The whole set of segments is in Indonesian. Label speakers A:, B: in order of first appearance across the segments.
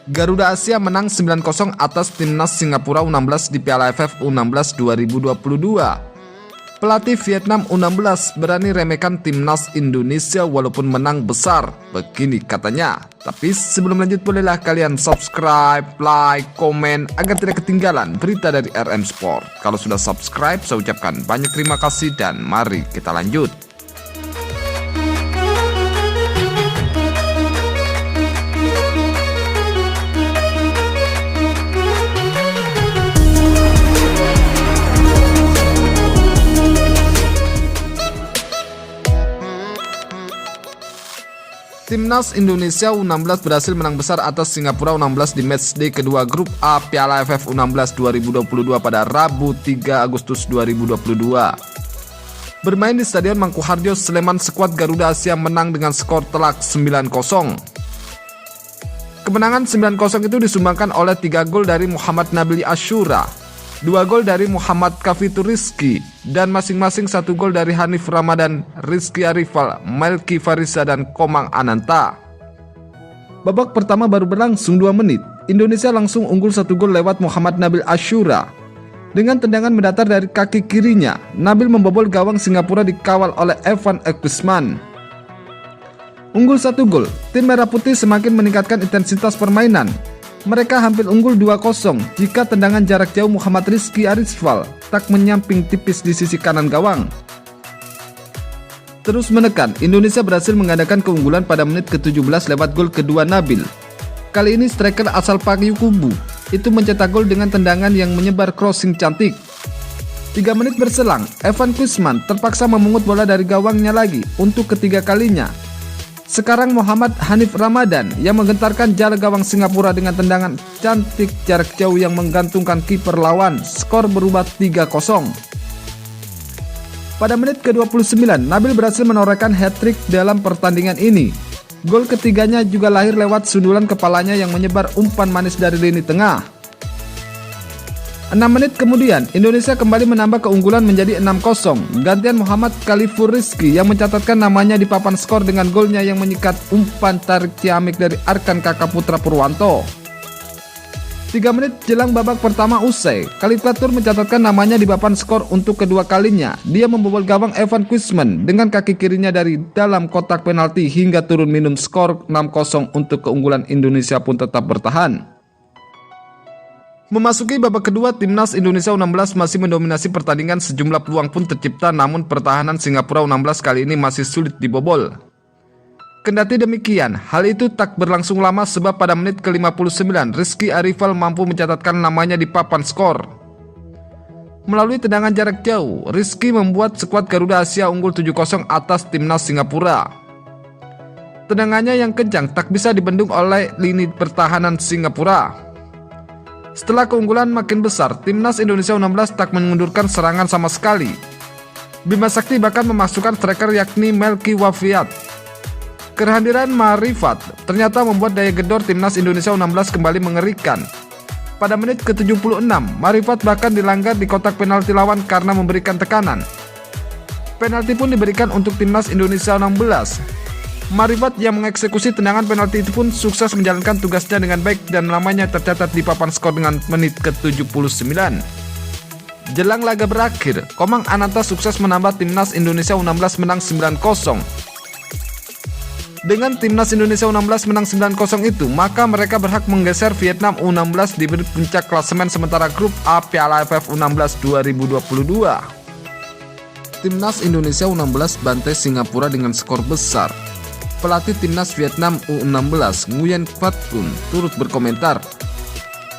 A: Garuda Asia menang 9-0 atas timnas Singapura U16 di Piala AFF U16 2022. Pelatih Vietnam U16 berani remehkan timnas Indonesia walaupun menang besar, begini katanya. Tapi sebelum lanjut, bolehlah kalian subscribe, like, komen agar tidak ketinggalan berita dari RM Sport. Kalau sudah subscribe, saya ucapkan banyak terima kasih dan mari kita lanjut. Timnas Indonesia U16 berhasil menang besar atas Singapura U16 di matchday kedua grup A Piala AFF U16 2022 pada Rabu 3 Agustus 2022. Bermain di Stadion Mangkuharjo, Sleman, skuad Garuda Asia menang dengan skor telak 9-0. Kemenangan 9-0 itu disumbangkan oleh 3 gol dari Muhammad Nabil Ashura, 2 gol dari Muhammad Kafitur Rizky, dan masing-masing 1 gol dari Hanif Ramadan, Rizky Arifal, Melki Farisa, dan Komang Ananta. Babak pertama baru berlangsung 2 menit, Indonesia langsung unggul 1 gol lewat Muhammad Nabil Ashura. Dengan tendangan mendatar dari kaki kirinya, Nabil membobol gawang Singapura dikawal oleh Evan Ekwisman. Unggul 1 gol, tim Merah Putih semakin meningkatkan intensitas permainan. Mereka hampir unggul 2-0 jika tendangan jarak jauh Muhammad Rizky Arifal tak menyamping tipis di sisi kanan gawang. Terus menekan, Indonesia berhasil menggandakan keunggulan pada menit ke-17 lewat gol kedua Nabil. Kali ini striker asal Payakumbuh itu mencetak gol dengan tendangan yang menyebar crossing cantik. 3 menit berselang, Evan Ekwisman terpaksa memungut bola dari gawangnya lagi untuk ketiga kalinya. Sekarang Muhammad Hanif Ramadan yang menggentarkan jala gawang Singapura dengan tendangan cantik jarak jauh yang menggantungkan kiper lawan. Skor berubah 3-0. Pada menit ke-29, Nabil berhasil menorehkan hat-trick dalam pertandingan ini. Gol ketiganya juga lahir lewat sundulan kepalanya yang menyebar umpan manis dari lini tengah. 6 menit kemudian, Indonesia kembali menambah keunggulan menjadi 6-0. Gantian Muhammad Khalifur Rizky yang mencatatkan namanya di papan skor dengan golnya yang menyikat umpan tarik ciamik dari Arkan Kakak Putra Purwanto. 3 menit jelang babak pertama usai, Khalifatur mencatatkan namanya di papan skor untuk kedua kalinya. Dia membobol gawang Evan Ekwisman dengan kaki kirinya dari dalam kotak penalti hingga turun minum. Skor 6-0 untuk keunggulan Indonesia pun tetap bertahan. Memasuki babak kedua, timnas Indonesia U16 masih mendominasi pertandingan. Sejumlah peluang pun tercipta, namun pertahanan Singapura U16 kali ini masih sulit dibobol. Kendati demikian, hal itu tak berlangsung lama sebab pada menit ke-59 Rizky Arifal mampu mencatatkan namanya di papan skor. Melalui tendangan jarak jauh, Rizky membuat skuad Garuda Asia unggul 7-0 atas timnas Singapura. Tendangannya yang kencang tak bisa dibendung oleh lini pertahanan Singapura. Setelah keunggulan makin besar, timnas Indonesia U16 tak mengundurkan serangan sama sekali. Bima Sakti bahkan memasukkan striker yakni Melki Wafiat. Kehadiran Marifat ternyata membuat daya gedor timnas Indonesia U16 kembali mengerikan. Pada menit ke-76, Marifat bahkan dilanggar di kotak penalti lawan karena memberikan tekanan. Penalti pun diberikan untuk timnas Indonesia U16. Marifat yang mengeksekusi tendangan penalti itu pun sukses menjalankan tugasnya dengan baik dan namanya tercatat di papan skor dengan menit ke-79. Jelang laga berakhir, Komang Ananta sukses menambah timnas Indonesia U16 menang 9-0. Dengan timnas Indonesia U16 menang 9-0 itu, maka mereka berhak menggeser Vietnam U16 di puncak klasemen sementara grup A Piala AFF U16 2022. Timnas Indonesia U16 bantai Singapura dengan skor besar. Pelatih timnas Vietnam U16 Nguyen Phat pun turut berkomentar.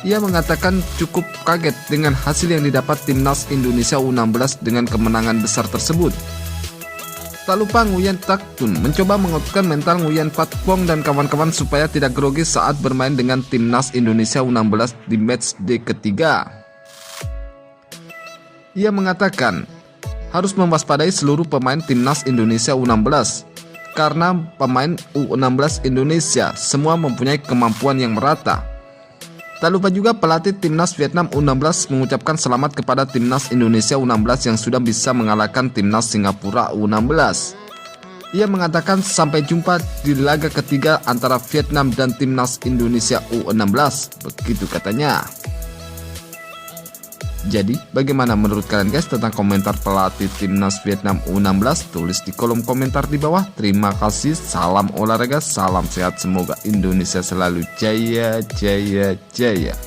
A: Ia mengatakan cukup kaget dengan hasil yang didapat timnas Indonesia U16 dengan kemenangan besar tersebut. Tak lupa Nguyen Phat pun mencoba menguatkan mental Nguyen Phat Pong dan kawan-kawan supaya tidak grogi saat bermain dengan timnas Indonesia U16 di matchday ketiga. Ia mengatakan harus mewaspadai seluruh pemain timnas Indonesia U16. Karena pemain U16 Indonesia semua mempunyai kemampuan yang merata. Tak lupa juga pelatih timnas Vietnam U16 mengucapkan selamat kepada timnas Indonesia U16 yang sudah bisa mengalahkan timnas Singapura U16. Ia mengatakan sampai jumpa di laga ketiga antara Vietnam dan timnas Indonesia U16, begitu katanya. Jadi, bagaimana menurut kalian guys tentang komentar pelatih timnas Vietnam U16? Tulis di kolom komentar di bawah. Terima kasih, salam olahraga, salam sehat, semoga Indonesia selalu jaya, jaya, jaya.